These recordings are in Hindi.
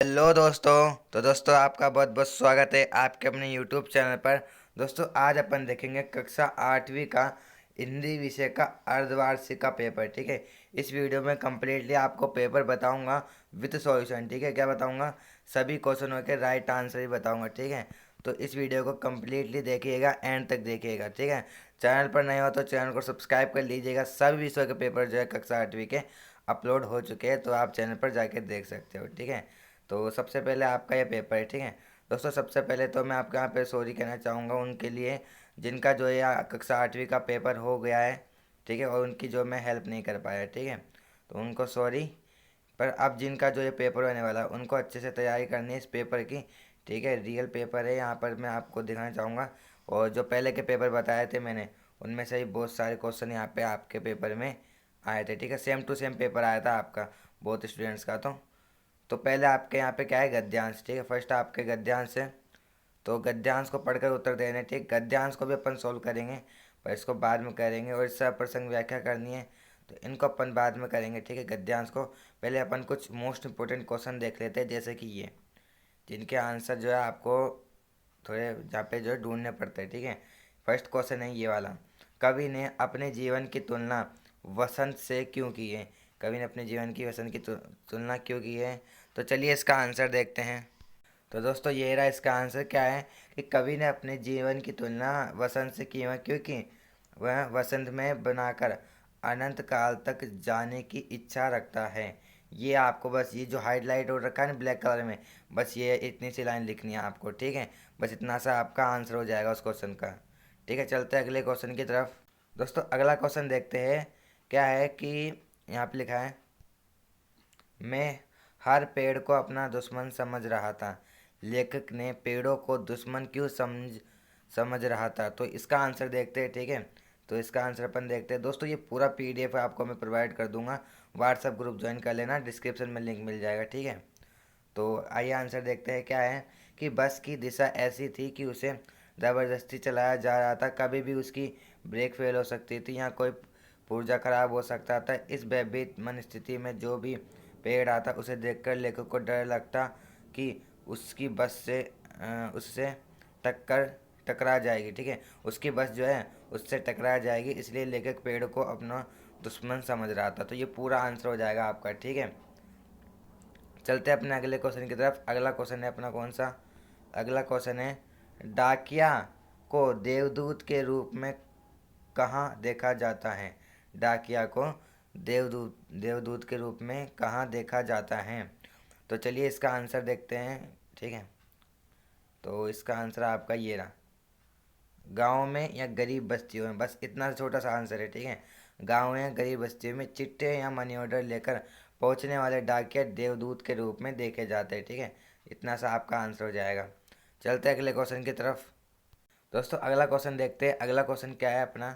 हेलो दोस्तों। तो दोस्तों आपका बहुत बहुत स्वागत है आपके अपने यूट्यूब चैनल पर। दोस्तों आज अपन देखेंगे कक्षा 8वीं का हिंदी विषय का अर्धवार्षिक का पेपर। ठीक है, इस वीडियो में कम्प्लीटली आपको पेपर बताऊंगा विद सॉल्यूशन। ठीक है, क्या बताऊंगा? सभी क्वेश्चनों के राइट आंसर ही बताऊंगा। ठीक है, तो इस वीडियो को कम्प्लीटली देखिएगा, एंड तक देखिएगा। ठीक है, चैनल पर नए हो तो चैनल को सब्सक्राइब कर लीजिएगा। सभी विषयों के पेपर जो है कक्षा 8वीं के अपलोड हो चुके हैं, तो आप चैनल पर जाके देख सकते हो। ठीक है, तो सबसे पहले आपका ये पेपर है। ठीक है दोस्तों, सबसे पहले तो मैं आपके यहाँ पे सॉरी कहना चाहूँगा उनके लिए जिनका जो ये कक्षा 8वीं का पेपर हो गया है। ठीक है, और उनकी जो मैं हेल्प नहीं कर पाया। ठीक है, तो उनको सॉरी। पर अब जिनका जो ये पेपर होने वाला है उनको अच्छे से तैयारी करनी है इस पेपर की। ठीक है, रियल पेपर है, यहाँ पर मैं आपको दिखाना चाहूँगा। और जो पहले के पेपर बताए थे मैंने, उनमें से ही बहुत सारे क्वेश्चन यहाँ पे आपके पेपर में आए थे। ठीक है, सेम टू सेम पेपर आया था आपका बहुत स्टूडेंट्स का। तो पहले आपके यहाँ पे क्या है, गद्यांश। ठीक है, फर्स्ट आपके गद्यांश है, तो गद्यांश को पढ़कर उत्तर देने। ठीक, गद्यांश को भी अपन सोल्व करेंगे, पर इसको बाद में करेंगे। और इससे प्रसंग व्याख्या करनी है, तो इनको अपन बाद में करेंगे। ठीक है, गद्यांश को पहले अपन कुछ मोस्ट इंपॉर्टेंट क्वेश्चन देख लेते हैं, जैसे कि ये जिनके आंसर जो है आपको थोड़े जहाँ पे जो है ढूंढने पड़ते हैं। ठीक है, फर्स्ट क्वेश्चन है ये वाला। कवि ने अपने जीवन की तुलना वसंत से क्यों की है? कवि ने अपने जीवन की वसंत की तुलना क्यों की है? तो चलिए इसका आंसर देखते हैं। तो दोस्तों ये रहा इसका आंसर, क्या है कि कवि ने अपने जीवन की तुलना वसंत से की है क्योंकि वह वसंत में बनाकर अनंत काल तक जाने की इच्छा रखता है। ये आपको बस ये जो हाईलाइट हो रखा है ना ब्लैक कलर में, बस ये इतनी सी लाइन लिखनी है आपको। ठीक है, बस इतना सा आपका आंसर हो जाएगा उस क्वेश्चन का। ठीक है, चलते हैं अगले क्वेश्चन की तरफ। दोस्तों अगला क्वेश्चन देखते हैं, क्या है कि यहाँ पे लिखा है, मैं हर पेड़ को अपना दुश्मन समझ रहा था। लेखक ने पेड़ों को दुश्मन क्यों समझ रहा था? तो इसका आंसर देखते हैं। ठीक है, तो इसका आंसर अपन देखते हैं। दोस्तों ये पूरा पीडीएफ आपको मैं प्रोवाइड कर दूंगा, व्हाट्सएप ग्रुप ज्वाइन कर लेना, डिस्क्रिप्शन में लिंक मिल जाएगा। ठीक है, तो आइए आंसर देखते हैं। क्या है कि बस की दिशा ऐसी थी कि उसे ज़बरदस्ती चलाया जा रहा था, कभी भी उसकी ब्रेक फेल हो सकती थी या कोई पुर्जा खराब हो सकता था। इस भयभीत मन स्थिति में जो भी पेड़ आता उसे देखकर लेखक को डर लगता कि उसकी बस से उससे टक्कर टकरा जाएगी। ठीक है, उसकी बस जो है उससे टकरा जाएगी, इसलिए लेखक पेड़ को अपना दुश्मन समझ रहा था। तो ये पूरा आंसर हो जाएगा आपका। ठीक है, चलते हैं अपने अगले क्वेश्चन की तरफ। अगला क्वेश्चन है अपना कौन सा? अगला क्वेश्चन है, डाकिया को देवदूत के रूप में कहाँ देखा जाता है? डाकिया को देवदूत देवदूत के रूप में कहाँ देखा जाता है? तो चलिए इसका आंसर देखते हैं। ठीक है, तो इसका आंसर आपका ये रहा, गाँव में या गरीब बस्तियों में। बस इतना छोटा सा आंसर है। ठीक है, गाँव या गरीब बस्तियों में चिट्ठे या मनी ऑर्डर लेकर पहुंचने वाले डाकिया देवदूत के रूप में देखे जाते हैं। ठीक है, इतना सा आपका आंसर हो जाएगा। चलते हैं अगले क्वेश्चन की तरफ। दोस्तों अगला क्वेश्चन देखते हैं। अगला क्वेश्चन क्या है अपना?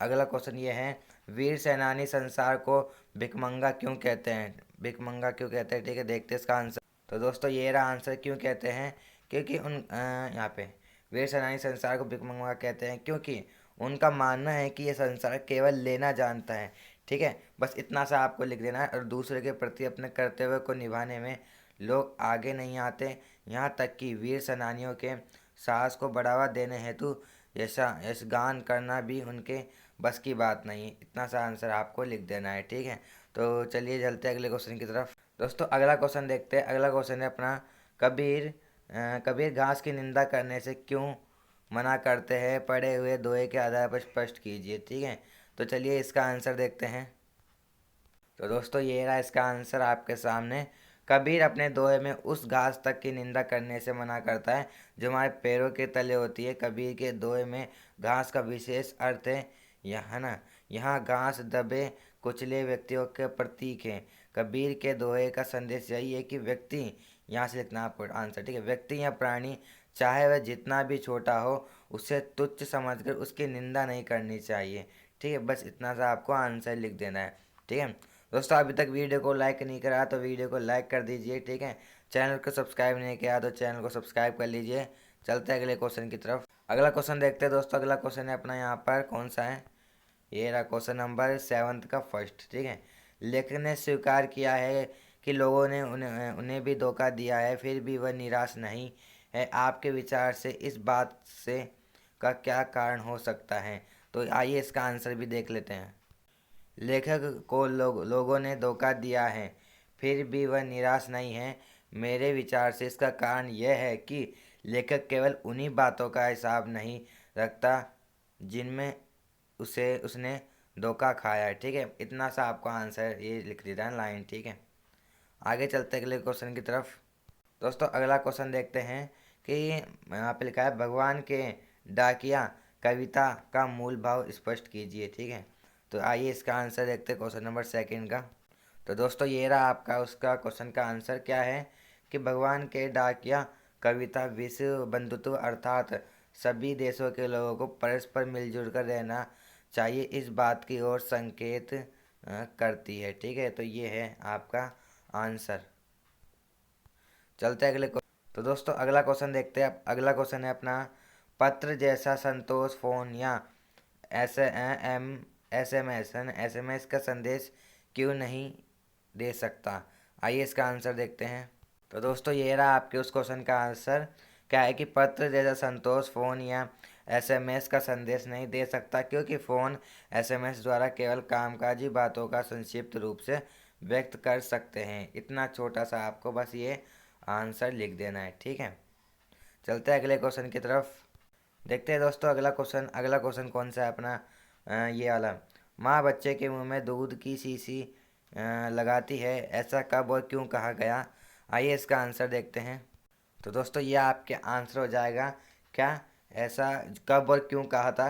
अगला क्वेश्चन ये है, वीर सेनानी संसार को भिकमंगा क्यों कहते हैं? भिकमंगा क्यों कहते हैं? ठीक है, देखते हैं इसका आंसर। तो दोस्तों ये रहा आंसर, क्यों कहते हैं, क्योंकि यहाँ पे वीर सेनानी संसार को भिकमंगा कहते हैं क्योंकि उनका मानना है कि ये संसार केवल लेना जानता है। ठीक है, बस इतना सा आपको लिख देना है। और दूसरे के प्रति अपने कर्तव्य को निभाने में लोग आगे नहीं आते, यहाँ तक कि वीर सेनानियों के साहस को बढ़ावा देने हेतु यशगान करना भी उनके बस की बात नहीं। इतना सा आंसर आपको लिख देना है। ठीक है, तो चलिए चलते हैं अगले क्वेश्चन की तरफ। दोस्तों अगला क्वेश्चन देखते हैं। अगला क्वेश्चन है अपना, कबीर घास की निंदा करने से क्यों मना करते हैं? पढ़े हुए दोहे के आधार पर स्पष्ट कीजिए। ठीक है, तो चलिए इसका आंसर देखते हैं। तो दोस्तों ये रहा इसका आंसर आपके सामने। कबीर अपने दोहे में उस घास तक की निंदा करने से मना करता है जो हमारे पैरों के तले होती है। कबीर के दोहे में घास का विशेष अर्थ है, यह है ना, यहाँ घास दबे कुचले व्यक्तियों के प्रतीक है। कबीर के दोहे का संदेश यही है कि व्यक्ति, यहाँ से लिखना आपको आंसर। ठीक है, व्यक्ति या प्राणी चाहे वह जितना भी छोटा हो उसे तुच्छ समझकर उसकी निंदा नहीं करनी चाहिए। ठीक है, बस इतना सा आपको आंसर लिख देना है। ठीक है दोस्तों, अभी तक वीडियो को लाइक नहीं करा तो वीडियो को लाइक कर दीजिए। ठीक है, चैनल को सब्सक्राइब नहीं किया तो चैनल को सब्सक्राइब कर लीजिए। चलते हैं अगले क्वेश्चन की तरफ। अगला क्वेश्चन देखते हैं दोस्तों। अगला क्वेश्चन है अपना यहाँ पर कौन सा है, ये रहा क्वेश्चन नंबर 7 का फर्स्ट। ठीक है, लेखक ने स्वीकार किया है कि लोगों ने उन्हें उन्हें भी धोखा दिया है, फिर भी वह निराश नहीं है। आपके विचार से इस बात से का क्या कारण हो सकता है? तो आइए इसका आंसर भी देख लेते हैं। लेखक को लोगों ने धोखा दिया है, फिर भी वह निराश नहीं है। मेरे विचार से इसका कारण यह है कि लेखक केवल उन्हीं बातों का हिसाब नहीं रखता जिनमें उसे उसने धोखा खाया है। ठीक है, इतना सा आपको आंसर ये लिख देता है लाइन। ठीक है, आगे चलते हैं अगले क्वेश्चन की तरफ। दोस्तों अगला क्वेश्चन देखते हैं कि यहाँ पे लिखा है, भगवान के डाकिया कविता का मूल भाव स्पष्ट कीजिए। ठीक है, तो आइए इसका आंसर देखते हैं क्वेश्चन नंबर सेकंड का। तो दोस्तों ये रहा आपका उसका क्वेश्चन का आंसर। क्या है कि भगवान के डाकिया कविता विश्व बंधुत्व अर्थात सभी देशों के लोगों को परस्पर मिलजुल कर रहना चाहिए, इस बात की ओर संकेत करती है। ठीक है, तो ये है आपका आंसर। चलते हैं अगले तो दोस्तों अगला क्वेश्चन देखते हैं। अगला क्वेश्चन है अपना, पत्र जैसा संतोष फोन या S M S M S का संदेश क्यों नहीं दे सकता? आइए इसका आंसर देखते हैं। तो दोस्तों ये रहा आपके उस क्वेश्चन का आंसर। क्या है कि पत्र जैसा संतोष फ़ोन या एसएमएस का संदेश नहीं दे सकता, क्योंकि फ़ोन एसएमएस द्वारा केवल कामकाजी बातों का संक्षिप्त रूप से व्यक्त कर सकते हैं। इतना छोटा सा आपको बस ये आंसर लिख देना है। ठीक है, चलते हैं अगले क्वेश्चन की तरफ। देखते हैं दोस्तों अगला क्वेश्चन कौन सा है अपना, ये वाला। माँ बच्चे के मुंह में दूध की शीशी लगाती है, ऐसा कब और क्यों कहा गया? आइए इसका आंसर देखते हैं। तो दोस्तों ये आपके आंसर हो जाएगा। क्या ऐसा कब और क्यों कहा था?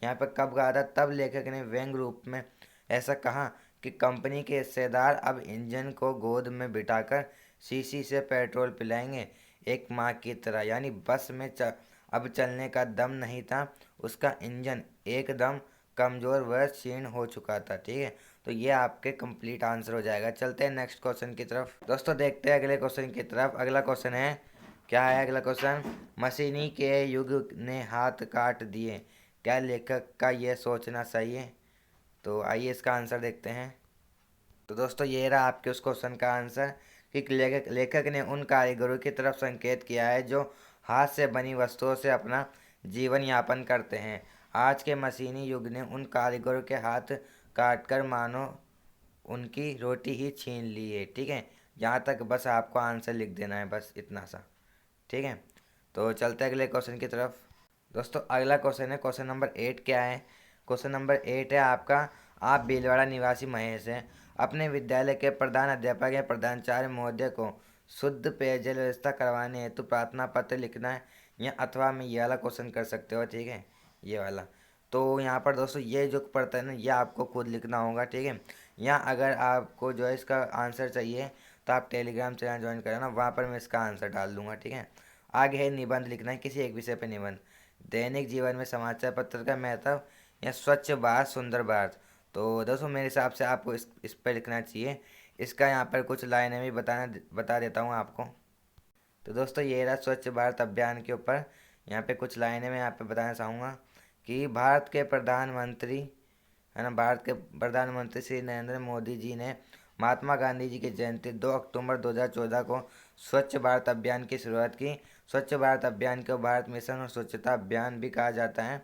यहाँ पर कब कहा था, तब लेखक ने व्यंग रूप में ऐसा कहा कि कंपनी के हिस्सेदार अब इंजन को गोद में बिठाकर शीशी से पेट्रोल पिलाएंगे, एक माँ की तरह। यानी बस में अब चलने का दम नहीं था, उसका इंजन एकदम कमज़ोर व क्षीण हो चुका था। ठीक है, तो ये आपके कंप्लीट आंसर हो जाएगा। चलते हैं नेक्स्ट क्वेश्चन की तरफ। दोस्तों देखते हैं अगले क्वेश्चन की तरफ। अगला क्वेश्चन है, क्या है अगला क्वेश्चन? मशीनी के युग ने हाथ काट दिए, क्या लेखक का यह सोचना सही है? तो आइए इसका आंसर देखते हैं। तो दोस्तों ये रहा आपके उस क्वेश्चन का आंसर कि लेखक ने उन कारीगरों की तरफ संकेत किया है जो हाथ से बनी वस्तुओं से अपना जीवन यापन करते हैं। आज के मशीनी युग ने उन कारीगरों के हाथ काटकर मानो उनकी रोटी ही छीन ली है। ठीक है, यहाँ तक बस आपको आंसर लिख देना है, बस इतना सा। ठीक है, तो चलते हैं अगले क्वेश्चन की तरफ। दोस्तों अगला क्वेश्चन है क्वेश्चन नंबर 8। क्या है? क्वेश्चन नंबर 8 है आपका, आप भीलवाड़ा निवासी महेश हैं, अपने विद्यालय के प्रधान अध्यापक या प्रधानाचार्य महोदय को शुद्ध पेयजल व्यवस्था करवाने हेतु प्रार्थना पत्र लिखना है, या अथवा में ये वाला क्वेश्चन कर सकते हो। ठीक है, ये वाला। तो यहाँ पर दोस्तों ये जो पढ़ता है ना, ये आपको खुद लिखना होगा। ठीक है, या अगर आपको जो है इसका आंसर चाहिए तो आप टेलीग्राम चैनल ज्वाइन करें ना, वहाँ पर मैं इसका आंसर डाल दूंगा। ठीक है, आगे है निबंध लिखना है, किसी एक विषय पर निबंध। दैनिक जीवन में समाचार पत्र का महत्व या स्वच्छ भारत सुंदर भारत। तो दोस्तों मेरे हिसाब से आपको इस पर लिखना चाहिए। इसका यहाँ पर कुछ लाइनें भी बता देता हूँ आपको। तो दोस्तों ये रहा स्वच्छ भारत अभियान के ऊपर, यहाँ पे कुछ लाइनें मैं यहाँ पे बताना चाहूँगा कि भारत के प्रधानमंत्री है ना, भारत के प्रधानमंत्री श्री नरेंद्र मोदी जी ने महात्मा गांधी जी की जयंती 2 अक्टूबर 2014 को स्वच्छ भारत अभियान की शुरुआत की। स्वच्छ भारत अभियान को भारत मिशन और स्वच्छता अभियान भी कहा जाता है।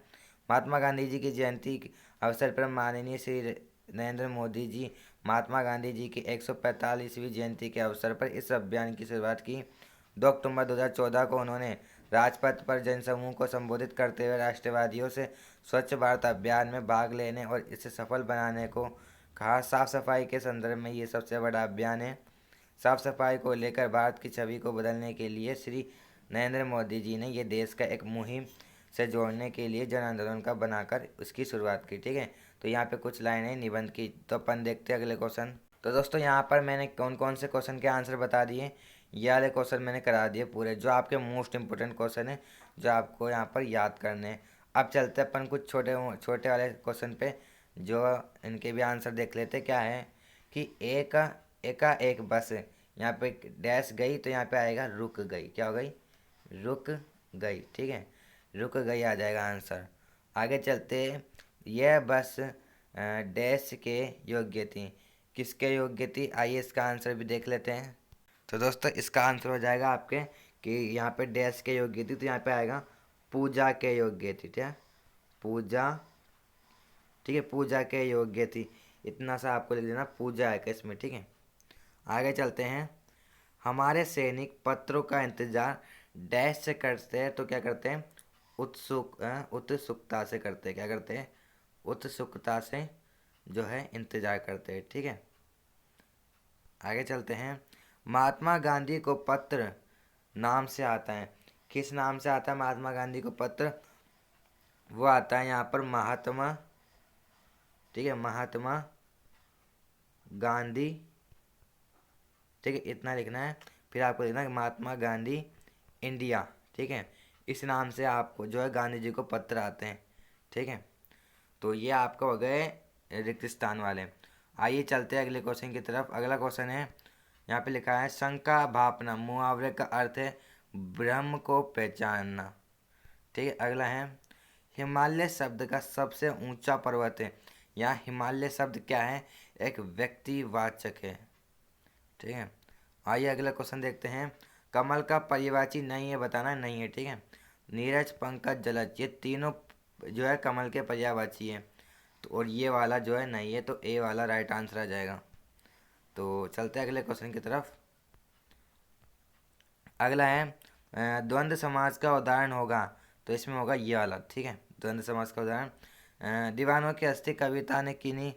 महात्मा गांधी जी की जयंती के अवसर पर माननीय श्री नरेंद्र मोदी जी महात्मा गांधी जी की 145वीं जयंती के अवसर पर इस अभियान की शुरुआत की। 2 अक्टूबर 2014 को उन्होंने राजपथ पर जनसमूह को संबोधित करते हुए राष्ट्रवादियों से स्वच्छ भारत अभियान में भाग लेने और इसे सफल बनाने को कहा। साफ सफाई के संदर्भ में ये सबसे बड़ा अभियान है। साफ सफाई को लेकर भारत की छवि को बदलने के लिए श्री नरेंद्र मोदी जी ने ये देश का एक मुहिम से जोड़ने के लिए जन आंदोलन का बनाकर उसकी शुरुआत की। ठीक है, तो यहाँ पे कुछ लाइनें निबंध की। तो अपन देखते हैं अगले क्वेश्चन। तो दोस्तों यहाँ पर मैंने कौन कौन से क्वेश्चन के आंसर बता दिए, ये वाले क्वेश्चन मैंने करा दिए पूरे, जो आपके मोस्ट इंपोर्टेंट क्वेश्चन है, जो आपको यहाँ पर याद करने हैं। अब चलते हैं अपन कुछ छोटे छोटे वाले क्वेश्चन पे, जो इनके भी आंसर देख लेते। क्या है कि एक बस यहाँ पे डैश गई, तो यहाँ पे आएगा रुक गई। क्या हो गई? रुक गई। ठीक है, रुक गई आ जाएगा आंसर। आगे चलते, यह बस डैश के योग्य थी, किसके योग्य थी, आइए इसका आंसर भी देख लेते हैं। तो दोस्तों इसका आंसर हो जाएगा आपके कि यहाँ पे डैश के योग्य थी, तो यहाँ पे आएगा पूजा के योग्य थी। ठीक है, पूजा, ठीक है, पूजा के योग्य थी, इतना सा आपको लिख देना, पूजा है इसमें। ठीक है, आगे चलते हैं। हमारे सैनिक पत्रों का इंतजार डैश से करते हैं, तो क्या करते हैं, उत्सुकता से करते हैं। क्या करते हैं, उत्सुकता से जो है इंतजार करते हैं। ठीक है, आगे चलते हैं। महात्मा गांधी को पत्र नाम से आता है, किस नाम से आता है महात्मा गांधी को पत्र, वो आता है यहाँ पर महात्मा, ठीक है, महात्मा गांधी। ठीक है, इतना लिखना है, फिर आपको लिखना है महात्मा गांधी इंडिया। ठीक है, इस नाम से आपको जो है गांधी जी को पत्र आते हैं। ठीक है, तो ये आपका हो गए रिक्त स्थान वाले। आइए चलते हैं अगले क्वेश्चन की तरफ। अगला क्वेश्चन है, यहाँ पे लिखा है शंका भापना मुहावरे का अर्थ है ब्रह्म को पहचानना। ठीक है, अगला है हिमालय शब्द का सबसे ऊंचा पर्वत है। यहाँ हिमालय शब्द क्या है, एक व्यक्तिवाचक है। ठीक है, आइए अगला क्वेश्चन देखते हैं। कमल का पर्यायवाची नहीं है, बताना नहीं है। ठीक है, नीरज पंकज जलज ये तीनों जो है कमल के पर्यायवाची है, तो और ये वाला जो है नहीं है, तो ए वाला राइट आंसर आ जाएगा। तो चलते हैं अगले क्वेश्चन की तरफ। अगला है द्वंद्व समास का उदाहरण होगा, तो इसमें होगा ये वाला। ठीक है, द्वंद्व समास का उदाहरण दीवानों की अस्थि कविता ने किन्हीं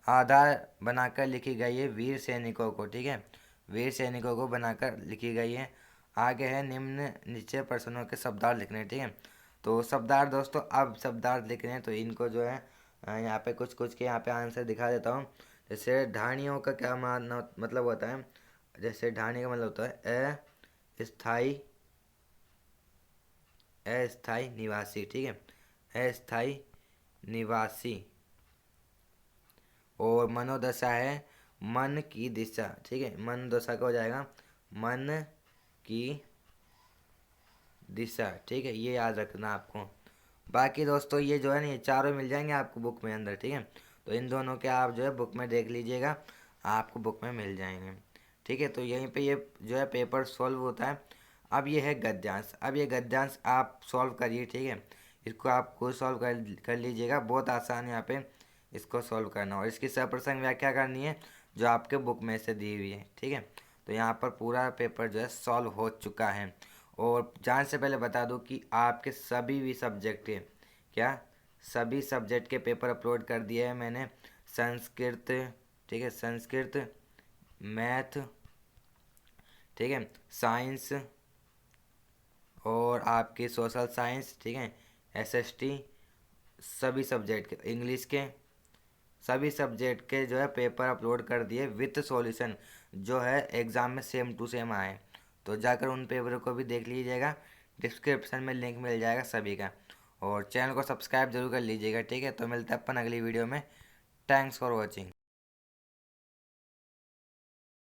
आधार बनाकर लिखी गई है वीर सैनिकों को। ठीक है, वीर सैनिकों को बनाकर लिखी गई है। आगे है निम्न नीचे प्रश्नों के शब्दार्थ लिखने। ठीक है, तो शब्दार्थ दोस्तों, अब शब्दार्थ लिखने हैं, तो इनको जो है यहाँ पे कुछ कुछ के यहाँ पे आंसर दिखा देता हूँ। जैसे ढाणियों का क्या मानना मतलब होता है, जैसे ढाणी का मतलब होता है अस्थाई, अस्थाई निवासी। ठीक है, अस्थाई निवासी। और मनोदशा है मन की दिशा। ठीक है, मनोदशा का हो जाएगा मन की दिशा। ठीक है, ये याद रखना आपको। बाकी दोस्तों ये जो है ना, ये चारों मिल जाएंगे आपको बुक में अंदर। ठीक है, तो इन दोनों के आप जो है बुक में देख लीजिएगा, आपको बुक में मिल जाएंगे। ठीक है, तो यहीं पे ये जो है पेपर सॉल्व होता है। अब ये है गद्यांश। अब ये गद्यांश आप सॉल्व करिए। ठीक है, इसको आप खुद सॉल्व कर लीजिएगा, बहुत आसान है यहाँ पे इसको सॉल्व करना, और इसकी सप्रसंग व्याख्या करनी है जो आपके बुक में से दी हुई है। ठीक है, तो यहाँ पर पूरा पेपर जो है सॉल्व हो चुका है। और जाने से पहले बता दूं कि आपके सभी भी सब्जेक्ट के, क्या सभी सब्जेक्ट के पेपर अपलोड कर दिए हैं मैंने। संस्कृत, ठीक है, संस्कृत, मैथ, ठीक है, साइंस, और आपके सोशल साइंस, ठीक है, एसएसटी, सभी सब्जेक्ट के, इंग्लिश के सभी सब्जेक्ट के जो है पेपर अपलोड कर दिए विथ सॉल्यूशन, जो है एग्ज़ाम में सेम टू सेम आए। तो जाकर उन पेपरों को भी देख लीजिएगा, डिस्क्रिप्शन में लिंक मिल जाएगा सभी का। और चैनल को सब्सक्राइब जरूर कर लीजिएगा। ठीक है, तो मिलते हैं अपन अगली वीडियो में। Thanks for watching.